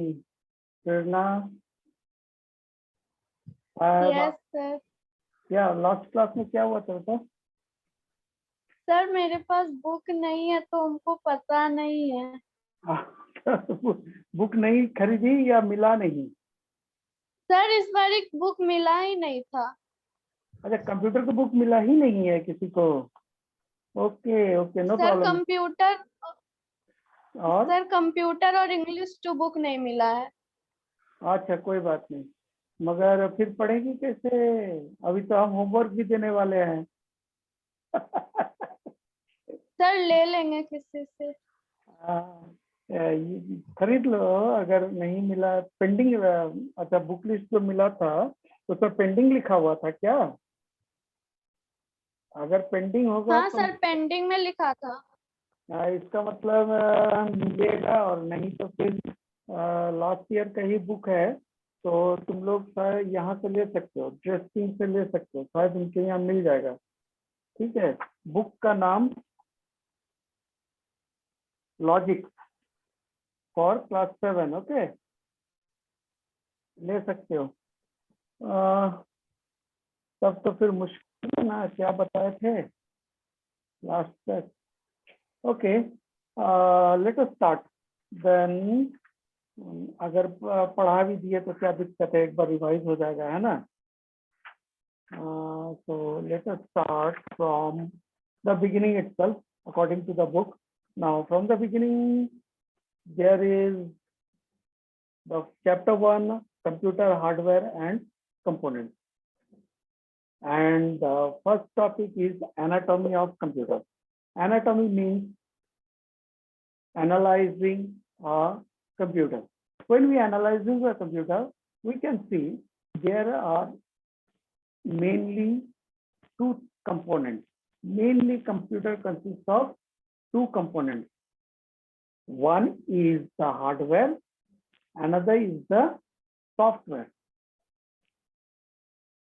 प्रेरणा, yes sir. क्या last class में क्या हुआ था बेटा? सर मेरे पास बुक नहीं है तो हमको पता नहीं है। बुक नहीं खरीदी या मिला नहीं? सर इस बार एक बुक मिला ही नहीं था। अच्छा, कंप्यूटर का बुक मिला ही नहीं है किसी को? Okay okay, no sir problem. Computer और सर कंप्यूटर और इंग्लिश टू बुक नहीं मिला है। अच्छा, कोई बात नहीं, मगर फिर पढ़ेगी कैसे? अभी तो हम होमवर्क भी देने वाले हैं। सर ले लेंगे किसी से। ये खरीद लो अगर नहीं मिला। पेंडिंग, अच्छा बुक लिस्ट जो मिला था तो सर पेंडिंग लिखा हुआ था क्या? अगर पेंडिंग होगा हाँ तो सर पेंडिंग में लिखा था। इसका मतलब मिलेगा, और नहीं तो फिर लास्ट ईयर का ही बुक है तो तुम लोग शायद यहाँ से ले सकते हो, ड्रेसिंग से ले सकते हो, शायद उनके यहाँ मिल जाएगा। ठीक है, बुक का नाम लॉजिक फॉर क्लास 7, ओके, ले सकते हो। तब तो फिर मुश्किल है ना, क्या बताए थे लास्ट तक? Okay, let us start then. अगर पढ़ा भी दिए तो क्या दिक्कत है, एक बार रिवाइज हो जाएगा, है ना? So let us start from the beginning itself according to the book. Now from the beginning there is the chapter 1, computer hardware and components, and the first topic is anatomy of computer. Anatomy means analyzing a computer. When we analyzing a computer, we can see there are mainly two components. Mainly computer consists of two components. One is the hardware, another is the software.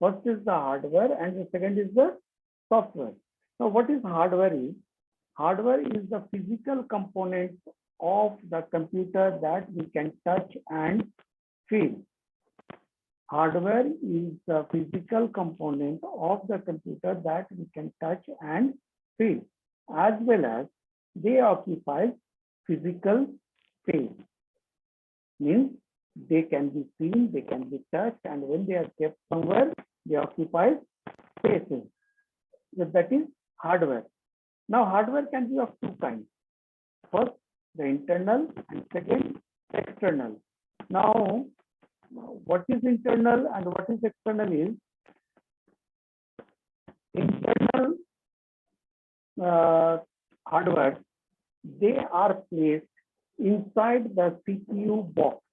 First is the hardware and the second is the software. Now what is hardware is? Hardware is the physical component of the computer that we can touch and feel. Hardware is the physical component of the computer that we can touch and feel, as well as they occupy physical space. Means they can be seen, they can be touched, and when they are kept somewhere, they occupy spaces. So that is hardware. Now hardware can be of two kinds. First, the internal, and second, external. Now, what is internal and what is external is, internal hardware, they are placed inside the CPU box.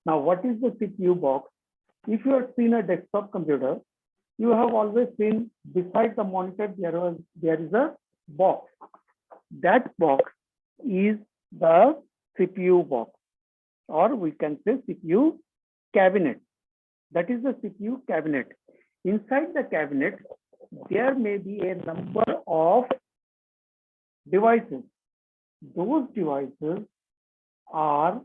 Now, what is the CPU box? If you have seen a desktop computer, you have always seen beside the monitor there is a box. That box is the CPU box, or we can say CPU cabinet. That is the CPU cabinet. Inside the cabinet, there may be a number of devices. Those devices are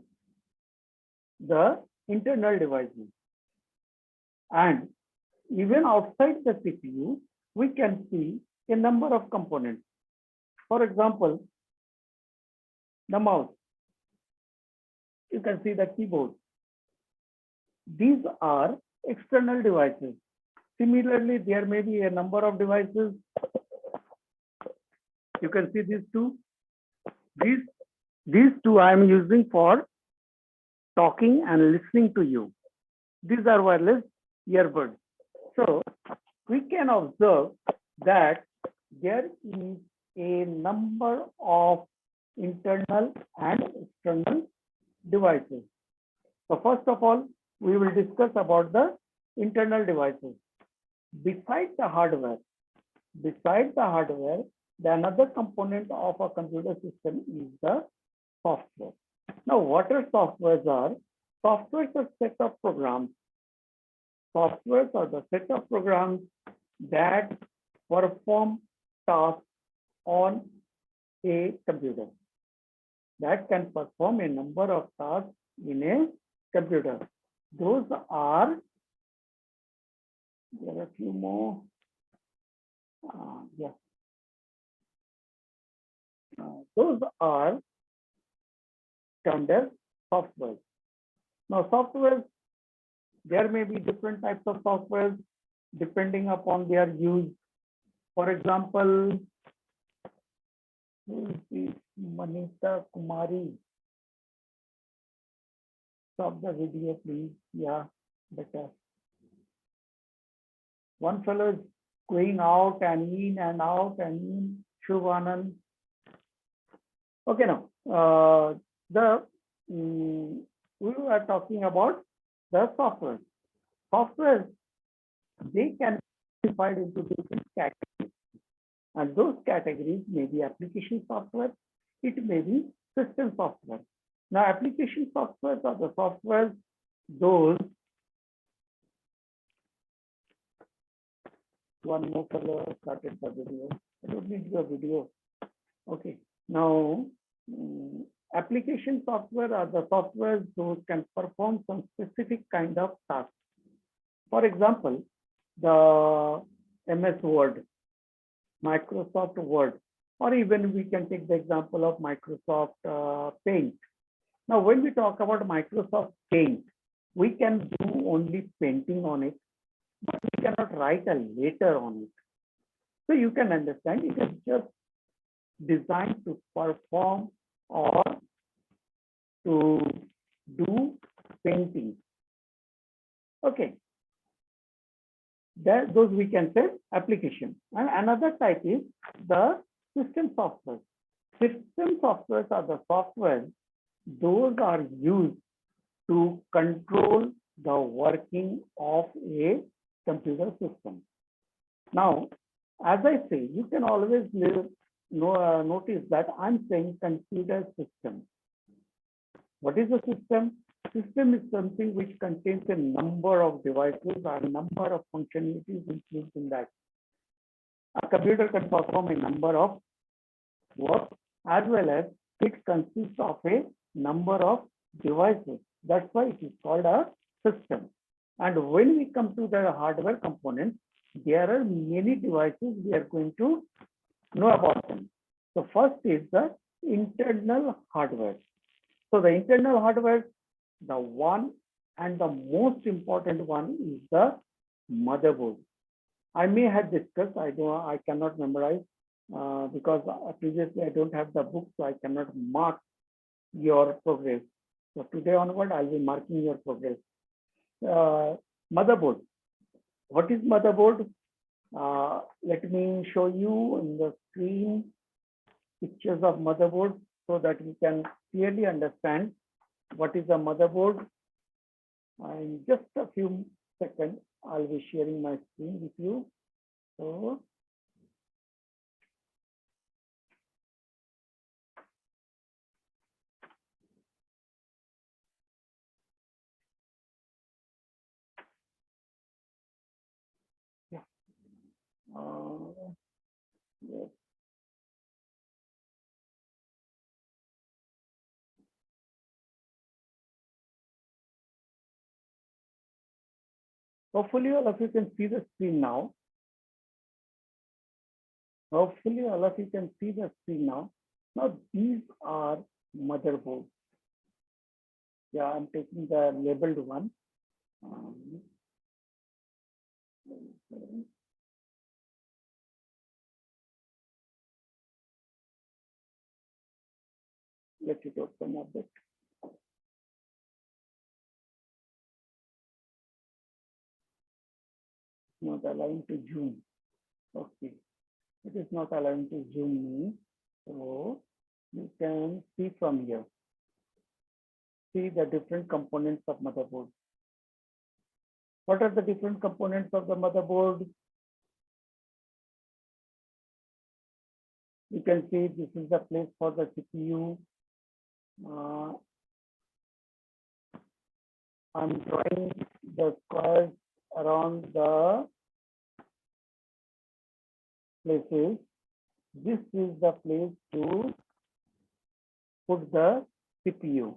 the internal devices. And even outside the CPU, we can see a number of components. For example, the mouse. You can see the keyboard. These are external devices. Similarly, there may be a number of devices. You can see these two. These two I am using for talking and listening to you. These are wireless earbuds. So we can observe that there is a number of internal and external devices. So first of all, we will discuss about the internal devices. Besides the hardware, the another component of a computer system is the software. Now, what are softwares are? Softwares are set of programs. Softwares are the set of programs that perform tasks on a computer. that can perform a number of tasks in a computer. Those are, there are a few more. Yeah. Those are termed as software. Now, software, there may be different types of software depending upon their use. For example, who is this? Manita Kumari. Stop the video, please. Yeah, better. One fellow is going out and in and out and in. Shubhanand. Okay, now we are talking about the software. Software, they can be divided into different categories, and those categories may be application software, it may be system software. Now, application software are the software those. One more fellow started the video. I don't need your video. Okay. Now, application software are the software those can perform some specific kind of tasks. For example, the MS Word, Microsoft Word, or even we can take the example of Microsoft Paint. Now, when we talk about Microsoft Paint, we can do only painting on it, but we cannot write a letter on it. So you can understand it is just designed to perform or to do painting. Okay. Those we can say application. And another type is the system software. System softwares are the software those are used to control the working of a computer system. Now, as I say, you can always notice that I'm saying computer system. What is a system? System is something which contains a number of devices or a number of functionalities included in that. A computer can perform a number of work as well as it consists of a number of devices. That's why it is called a system. And when we come to the hardware components, there are many devices we are going to know about them. The first is the internal hardware. So the internal hardware, the one and the most important one is the motherboard. I may have discussed, I cannot memorize because previously I don't have the book, so I cannot mark your progress. So today onward, I'll be marking your progress. Motherboard. What is motherboard? Let me show you on the screen pictures of motherboard so that you can clearly understand what is a motherboard. In just a few seconds, I'll be sharing my screen with you. So, yeah. Yes. Hopefully, all of you can see the screen now. Hopefully, all of you can see the screen now. Now, these are motherboards. Yeah, I'm taking the labeled one. Let it open a bit. Not allowing to zoom. Okay. It is not allowing to zoom me. So you can see from here. See the different components of motherboard. What are the different components of the motherboard? You can see this is the place for the CPU. I'm drawing the squares around the places. This is the place to put the CPU.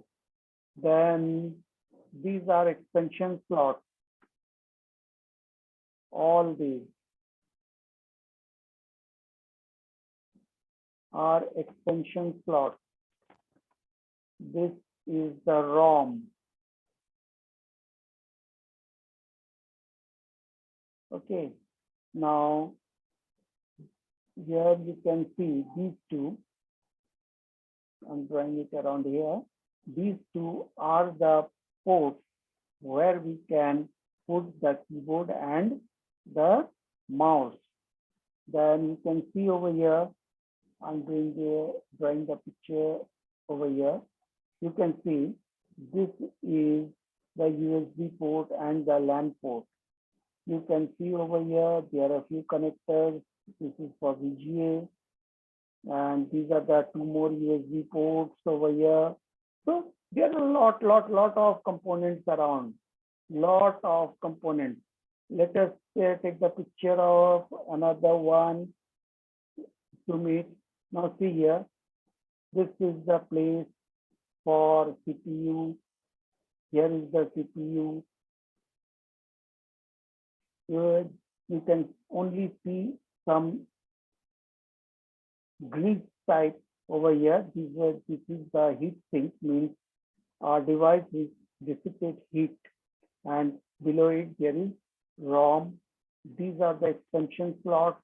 Then these are extension slots. All these are extension slots. This is the ROM. Okay. Now, here you can see these two. I'm drawing it around here. These two are the ports where we can put the keyboard and the mouse. Then you can see over here, I'm drawing the picture over here. You can see this is the USB port and the LAN port. You can see over here, there are a few connectors. This is for VGA. And these are the two more USB ports over here. So there are a lot of components around. Lot of components. Let us take the picture of another one to meet. Now see here, this is the place for CPU. Here is the CPU. Here you can only see some grease type over here. This is the heat sink, means our device is dissipate heat, and below it there is ROM. These are the extension slots.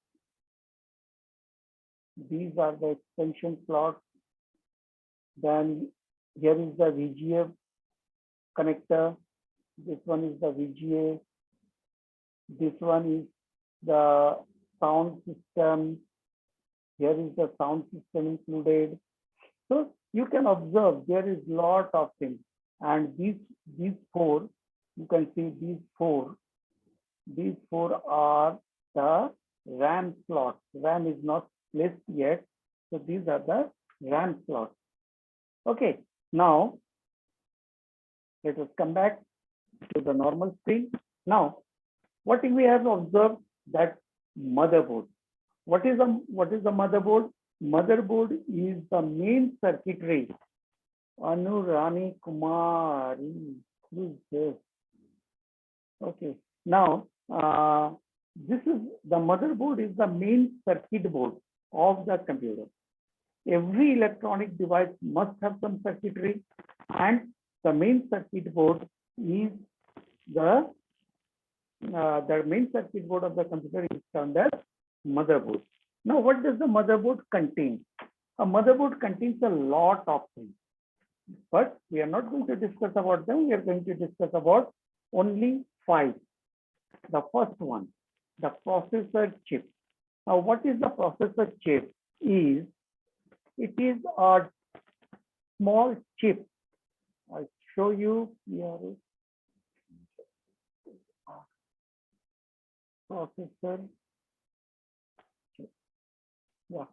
These are the extension slots. Then here is the VGA connector. This one is the VGA. This one is the sound system. Here is the sound system included. So you can observe there is lot of things. And these four, you can see these four are the RAM slots. RAM is not placed yet. So these are the RAM slots. Okay, now let us come back to the normal screen. Now, what we have observed, that motherboard. What is the motherboard? Motherboard is the main circuitry. Anurani Kumari, who is this? Okay, now this is the motherboard is the main circuit board of the computer. Every electronic device must have some circuitry, and the main circuit board is the main circuit board of the computer is termed as motherboard. Now, what does the motherboard contain? A motherboard contains a lot of things, but we are not going to discuss about them. We are going to discuss about only 5. The first one, the processor chip. Now, what is the processor chip? It is a small chip. I'll show you here. Processor chip. Yeah,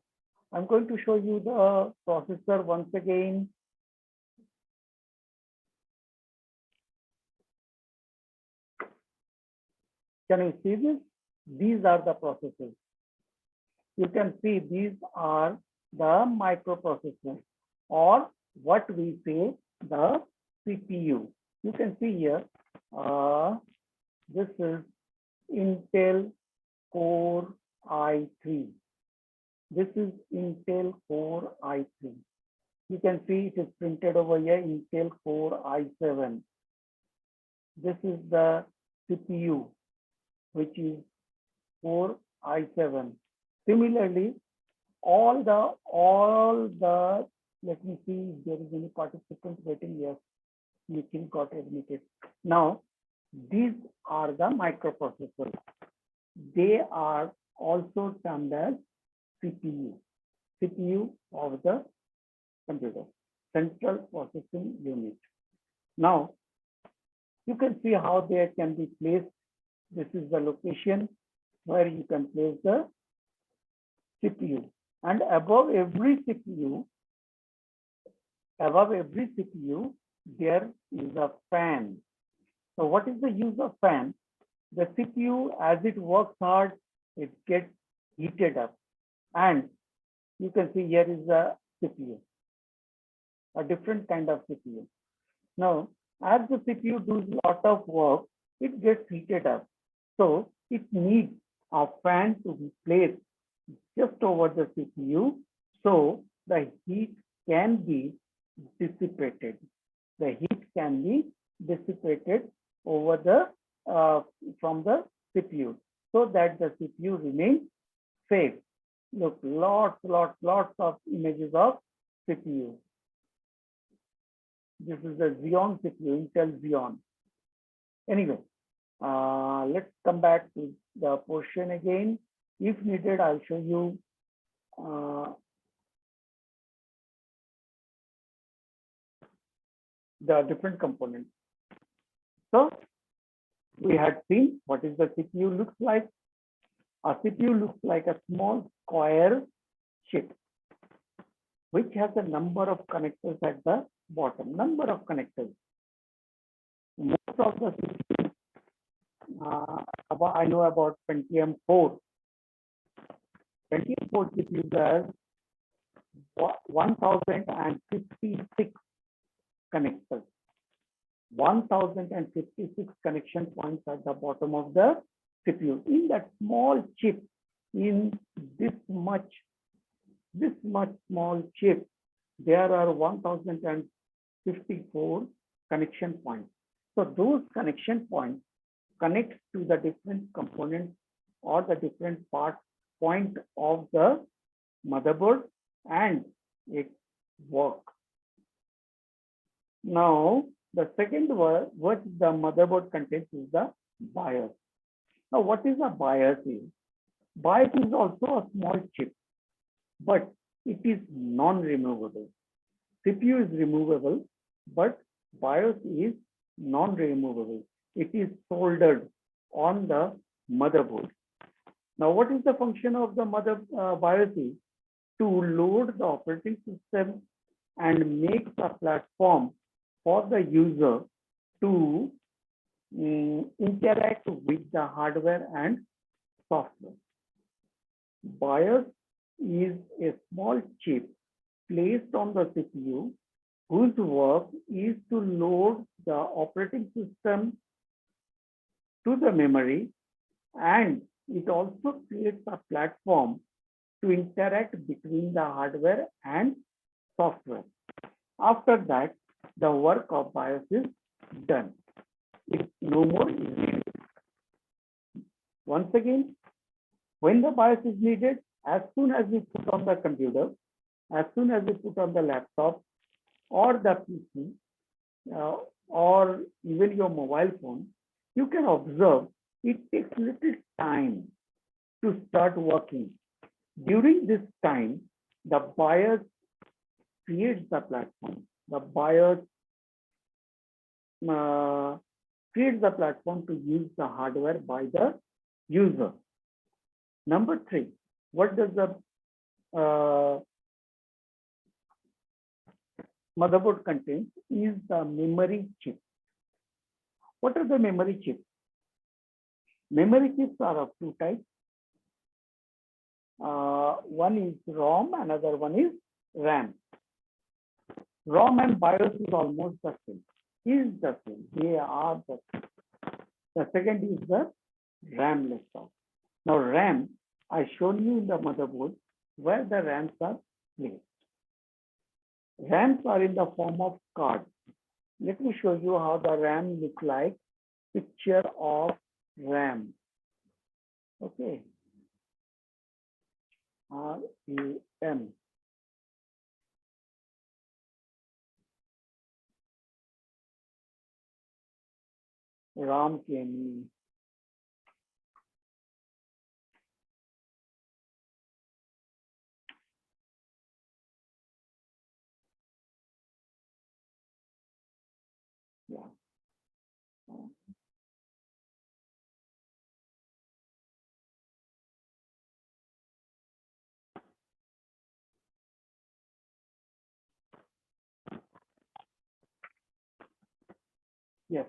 I'm going to show you the processor once again. Can you see this? These are the processors. You can see these are the microprocessors, or what we say the CPU. You can see here, this is Intel Core i3. This is Intel Core i3. You can see it is printed over here, Intel Core i7. This is the CPU, which is Core i7. Similarly, all the, let me see if there is any participant waiting. Yes, Nikhil got admitted. Now, these are the microprocessors. They are also termed as CPU of the computer, central processing unit. Now, you can see how they can be placed. This is the location where you can place the CPU. And above every CPU, there is a fan. So what is the use of fan? The CPU, as it works hard, it gets heated up. And you can see here is the CPU. a different kind of CPU. Now, as the CPU does a lot of work, it gets heated up. So it needs a fan to be placed just over the CPU so the heat can be dissipated. The heat can be dissipated over the from the CPU so that the CPU remains safe. Look, lots of images of CPU. This is the Xeon CPU, Intel Xeon. Anyway, let's come back to the portion again. If needed, I'll show you the different components. So we had seen what is the CPU looks like. A CPU looks like a small square chip, which has a number of connectors at the bottom, number of connectors. Most of the CPUs, I know about Pentium 4. Pentium 4 CPUs has 1056 connectors. 1056 connection points at the bottom of the CPU. In that small chip, in this much small chip, there are 1054 connection points. So those connection points connect to the different components or the different point of the motherboard and it works. Now, the second word, what the motherboard contains is the BIOS. Now, what is a BIOS? BIOS is also a small chip, but it is non-removable. CPU is removable, but BIOS is non-removable. It is soldered on the motherboard. Now, what is the function of the BIOS? To load the operating system and make a platform for the user to interact with the hardware and software. BIOS is a small chip placed on the CPU whose work is to load the operating system to the memory, and it also creates a platform to interact between the hardware and software. After that, the work of BIOS is done. It's no more needed. Once again, when the BIOS is needed, as soon as we put on the computer, as soon as we put on the laptop or the PC or even your mobile phone, you can observe it takes little time to start working. During this time, the BIOS creates the platform. The BIOS creates the platform to use the hardware by the user. Number 3, what does the motherboard contains is the memory chip. What are the memory chips? Memory chips are of two types. One is ROM, another one is RAM. ROM and BIOS is almost the same. Is the same. They are the same. The second is the RAM laptop. Now RAM, I shown you in the motherboard where the RAMs are placed. RAMs are in the form of cards. Let me show you how the RAM looks like. Picture of RAM. Okay. RAM. RAM came. Yeah. Yes.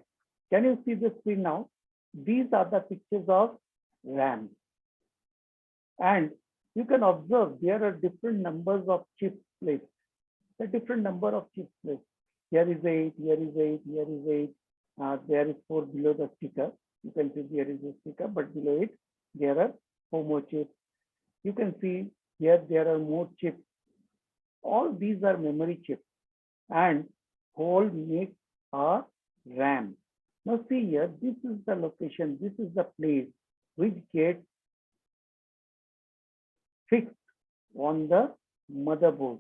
Can you see the screen now? These are the pictures of RAM. And you can observe there are different numbers of chips placed. the different number of chips placed. Here is 8, here is 8, here is 8. There is 4 below the sticker. You can see there is a sticker, but below it, there are 4 more chips. You can see here there are more chips. All these are memory chips and whole makes a RAM. Now see here, this is the location, this is the place which gets fixed on the motherboard.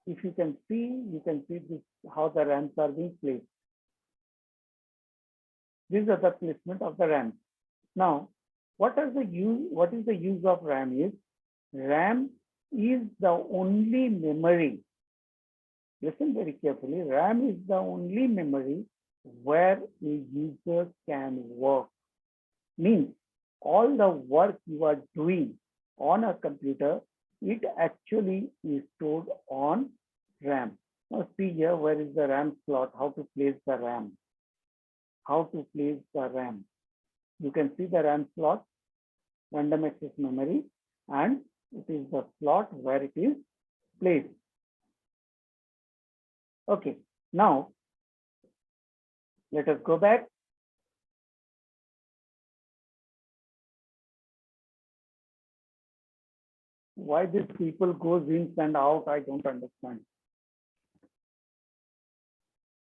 If you can see this how the RAMs are being placed. These are the placement of the RAM. Now, what is the use of RAM is? RAM is the only memory. Listen very carefully. RAM is the only memory where a user can work. Means all the work you are doing on a computer, it actually is stored on RAM. Now see here, where is the RAM slot? How to place the RAM? How to place the RAM? You can see the RAM slot, random access memory, and it is the slot where it is placed. Okay, now let us go back. Why these people goes in and out, I don't understand.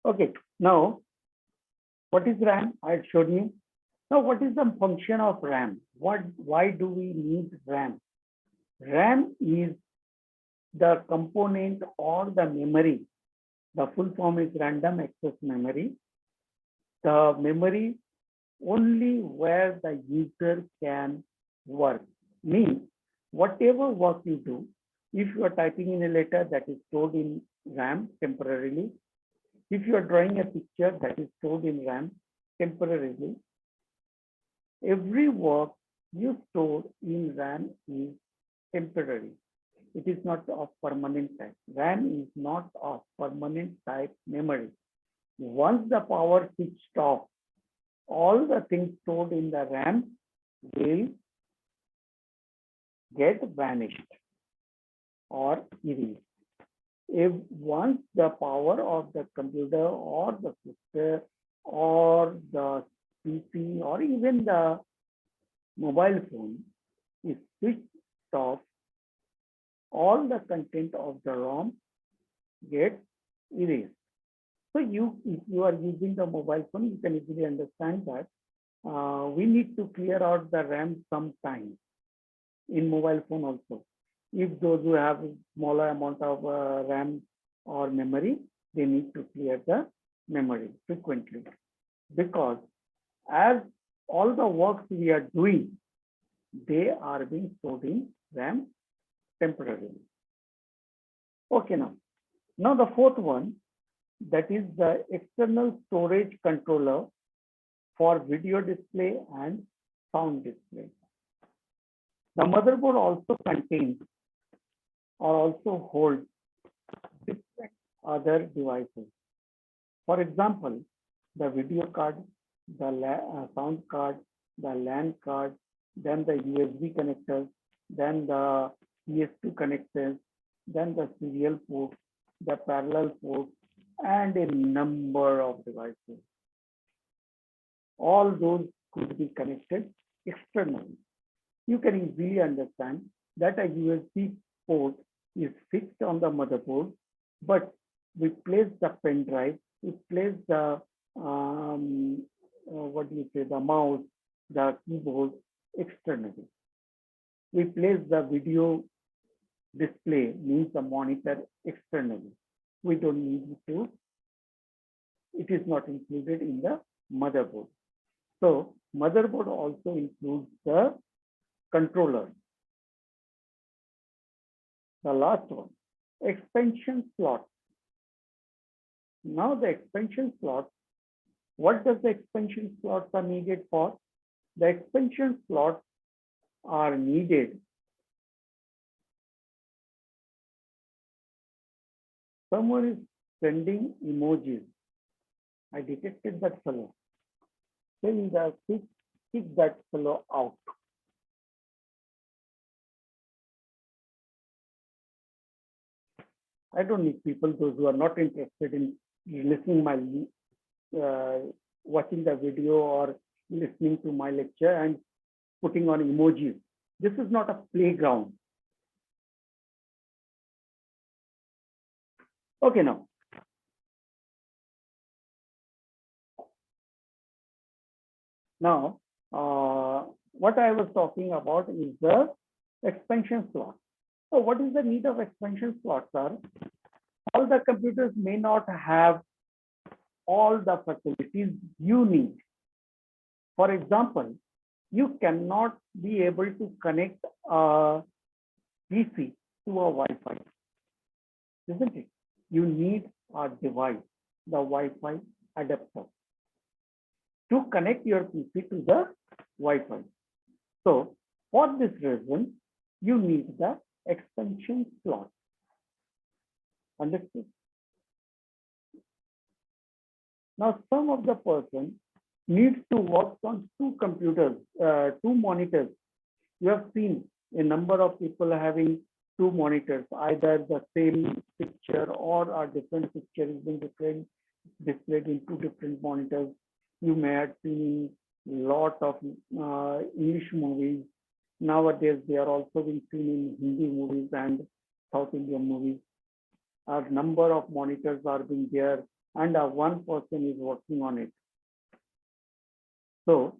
Okay, now what is RAM? I showed you. Now what is the function of RAM? Why do we need RAM? RAM is the component or the memory. The full form is random access memory. The memory only where the user can work. Means whatever work you do, if you are typing in a letter, that is stored in RAM temporarily. If you are drawing a picture, that is stored in RAM temporarily. Every work you store in RAM is temporary. It is not of permanent type. RAM is not of permanent type memory. Once the power switched off, all the things stored in the RAM will get vanished or erased. If once the power of the computer or the printer or the PC or even the mobile phone is switched off, all the content of the ROM gets erased. So if you are using the mobile phone, you can easily understand that we need to clear out the RAM sometimes in mobile phone also. If those who have smaller amount of RAM or memory, they need to clear the memory frequently, because as all the works we are doing, they are being stored in RAM temporarily. Okay, now the fourth one, that is the external storage controller for video display and sound display. The motherboard also contains or also holds different other devices. For example, the video card, the sound card, the LAN card, then the USB connectors, then the PS2 connectors, then the serial port, the parallel port, and a number of devices. All those could be connected externally. You can easily understand that a USB port is fixed on the motherboard, but we place the pen drive, we place the the mouse, the keyboard externally. We place the video display, means the monitor, externally. We don't need to, it is not included in the motherboard. So motherboard also includes the controller. The last one, expansion slot. Now the expansion slot, what does the expansion slots are needed for? The expansion slots are needed someone is sending emojis. I detected that fellow. Then kick that fellow out. I don't need people, those who are not interested in listening my, watching the video or listening to my lecture and putting on emojis. This is not a playground. Okay, now. Now, what I was talking about is the expansion slot. So what is the need of expansion slots, sir? All the computers may not have all the facilities you need. For example, you cannot be able to connect a PC to a Wi-Fi, isn't it? You need a device, the Wi-Fi adapter, to connect your PC to the Wi-Fi. So for this reason, you need the expansion slot. Understood? Now, some of the person needs to work on two computers, two monitors. You have seen a number of people having two monitors, either the same picture or a different picture is being displayed in two different monitors. You may have seen lot of English movies. Nowadays, they are also being seen in Hindi movies and South Indian movies. A number of monitors are being there, and one person is working on it. So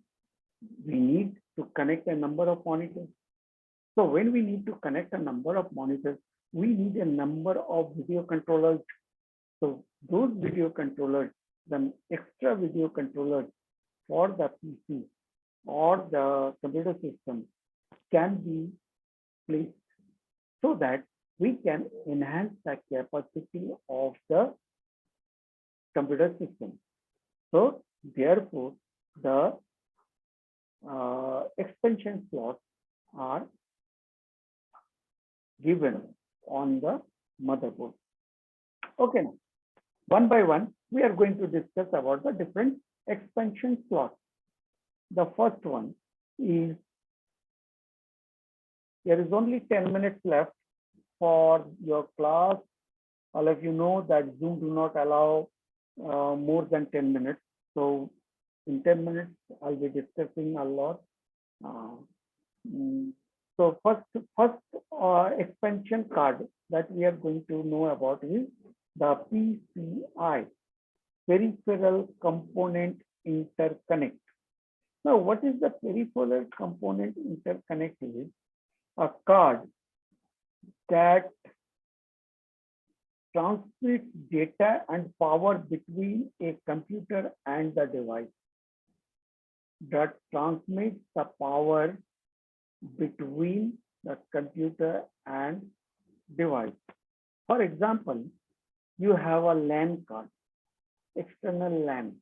we need to connect a number of monitors. So when we need to connect a number of monitors, we need a number of video controllers. So those video controllers, the extra video controllers for the PC or the computer system can be placed so that we can enhance the capacity of the computer system. So therefore, the expansion slots are given on the motherboard. Okay, now, one by one, we are going to discuss about the different expansion slots. The first one is, there is only 10 minutes left for your class. All of you know that Zoom do not allow more than 10 minutes. So in 10 minutes, I'll be discussing a lot. So first expansion card that we are going to know about is the PCI, Peripheral Component Interconnect. Now, what is the Peripheral Component Interconnect? Is a card that transmits data and power between a computer and the device. That transmits the power between the computer and device. For example, you have a LAN card, external LAN.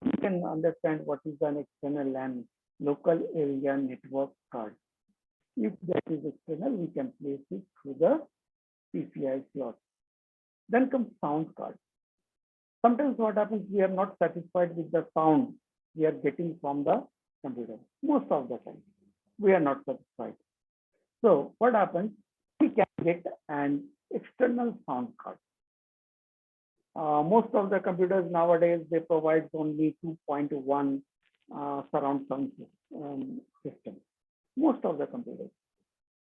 You can understand what is an external LAN, local area network card. If that is external, we can place it through the PCI slot. Then comes sound card. Sometimes what happens, we are not satisfied with the sound we are getting from the computer. Most of the time, we are not satisfied. So what happens, we can get an external sound card. Most of the computers nowadays, they provide only 2.1 surround sound system. Most of the computers,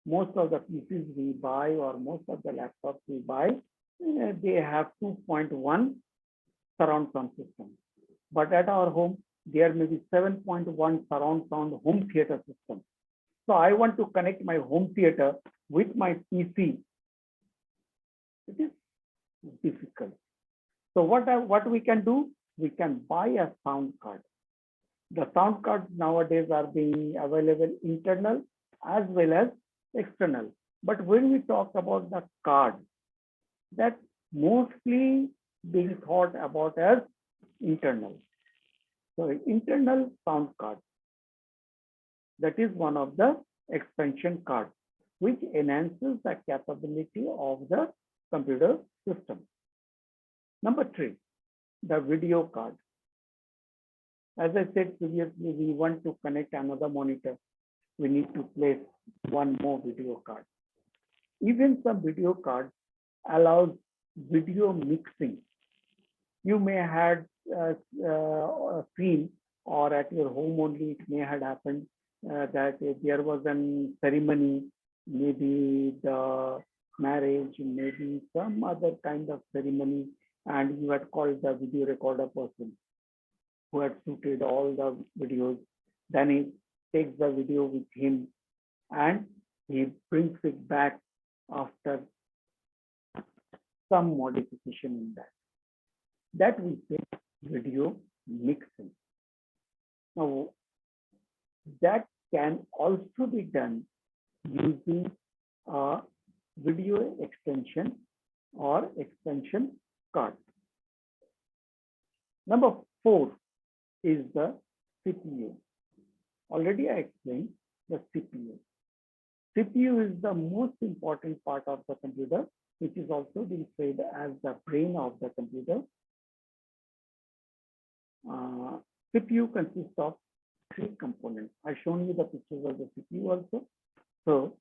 most of the PCs we buy or most of the laptops we buy, they have 2.1 surround sound system. But at our home, there may be 7.1 surround sound home theater system. So I want to connect my home theater with my PC. It is difficult. So what we can do, we can buy a sound card. The sound cards nowadays are being available internal as well as external. But when we talk about the card, that's mostly being thought about as internal. So internal sound card, that is one of the expansion cards, which enhances the capability of the computer system. Number 3, the video card. As I said previously, we want to connect another monitor. We need to place one more video card. Even some video cards allows video mixing. You may have seen, or at your home only, it may have happened that there was a ceremony, maybe the marriage, maybe some other kind of ceremony, and you had called the video recorder person who had shooted all the videos. Then he takes the video with him and he brings it back after some modification in that. That we say video mixing. Now, that can also be done using a video extension or extension card. Number 4 is the CPU. Already I explained the CPU. CPU is the most important part of the computer, which is also being said as the brain of the computer. CPU consists of 3 components. I've shown you the pictures of the CPU also. So,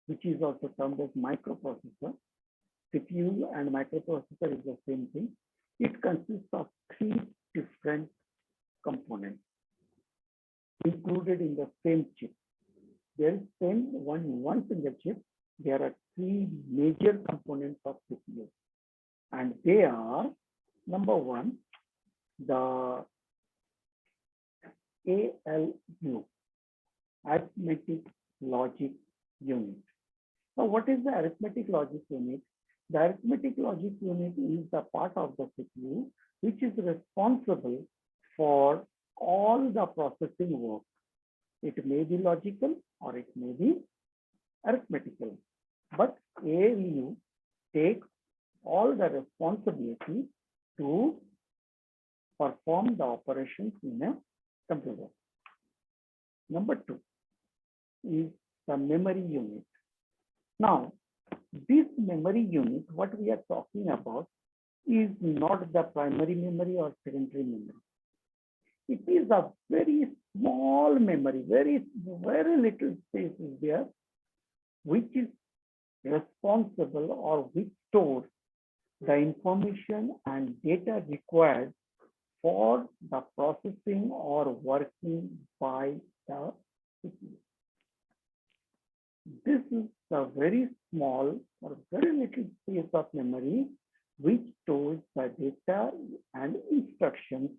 which is also termed as microprocessor. CPU and microprocessor is the same thing. It consists of 3 different components included in the same chip. There is one single chip. There are 3 major components of CPU, and they are: number 1, the ALU, arithmetic logic unit. Now, what is the arithmetic logic unit? The arithmetic logic unit is the part of the CPU which is responsible for all the processing work. It may be logical or it may be arithmetical, but ALU takes all the responsibility to perform the operations in a computer. Number 2 is the memory unit. Now, this memory unit, what we are talking about, is not the primary memory or secondary memory. It is a very small memory, very little space is there, which is responsible or which stores the information and data required for the processing or working by the CPU. This is a very small or very little space of memory which stores the data and instructions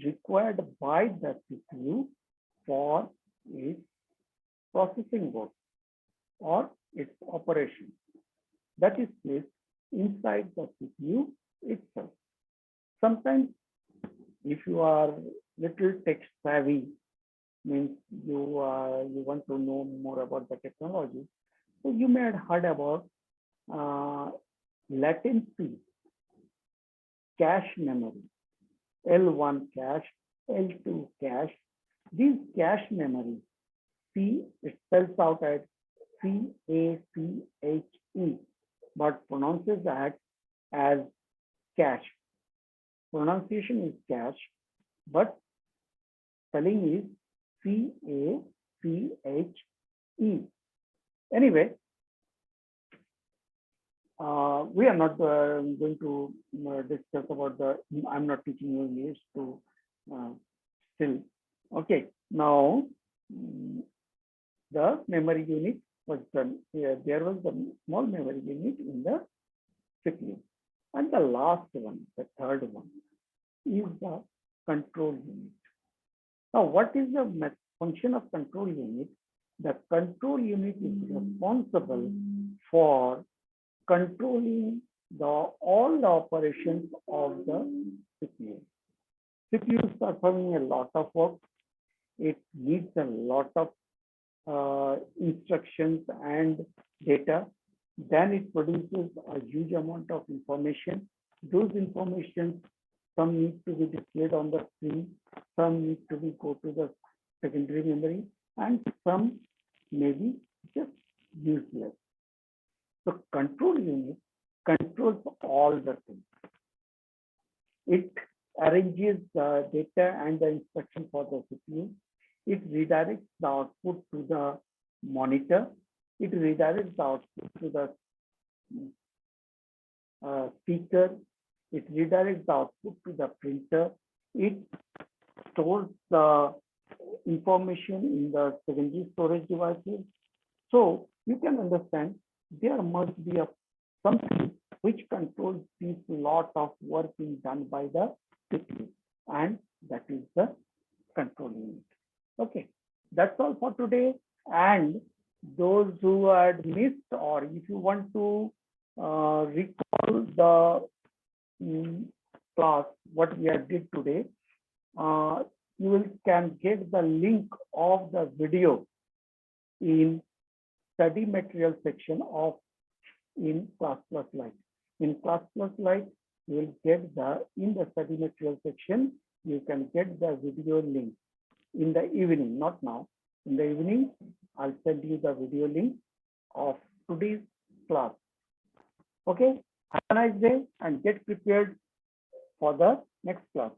required by the CPU for its processing work or its operation. That is placed inside the CPU itself. Sometimes, if you are little tech savvy, means you want to know more about the technology, so you may have heard about latency cache memory, L1 cache, L2 cache. These cache memories, it spells out as CACHE, but pronounces that as cache. Pronunciation is cache, but spelling is CACHE. Anyway, we are not going to discuss about I'm not teaching you English to still. Okay, now the memory unit was done. There was the small memory unit in the CPU. And the last one, the third one, is the control unit. Now, what is the function of control unit? The control unit is responsible for controlling all the operations of the CPU. CPU is performing a lot of work. It needs a lot of instructions and data. Then it produces a huge amount of information. Those information, some need to be displayed on the screen, some need to be go to the secondary memory, and some may be just useless. So control unit controls all the things. It arranges the data and the instruction for the CPU. It redirects the output to the monitor. It redirects the output to the speaker. It redirects the output to the printer. It stores the information in the secondary storage devices. So you can understand there must be something which controls this lot of work being done by the CPU, and that is the control unit. Okay, that's all for today. And those who had missed, or if you want to recall the class what we have did today, can get the link of the video in study material section of in Class Plus Lite. In Class Plus Lite, you will get in the study material section, you can get the video link in the evening, not now. In the evening, I'll send you the video link of today's class. Okay, have a nice day and get prepared for the next class.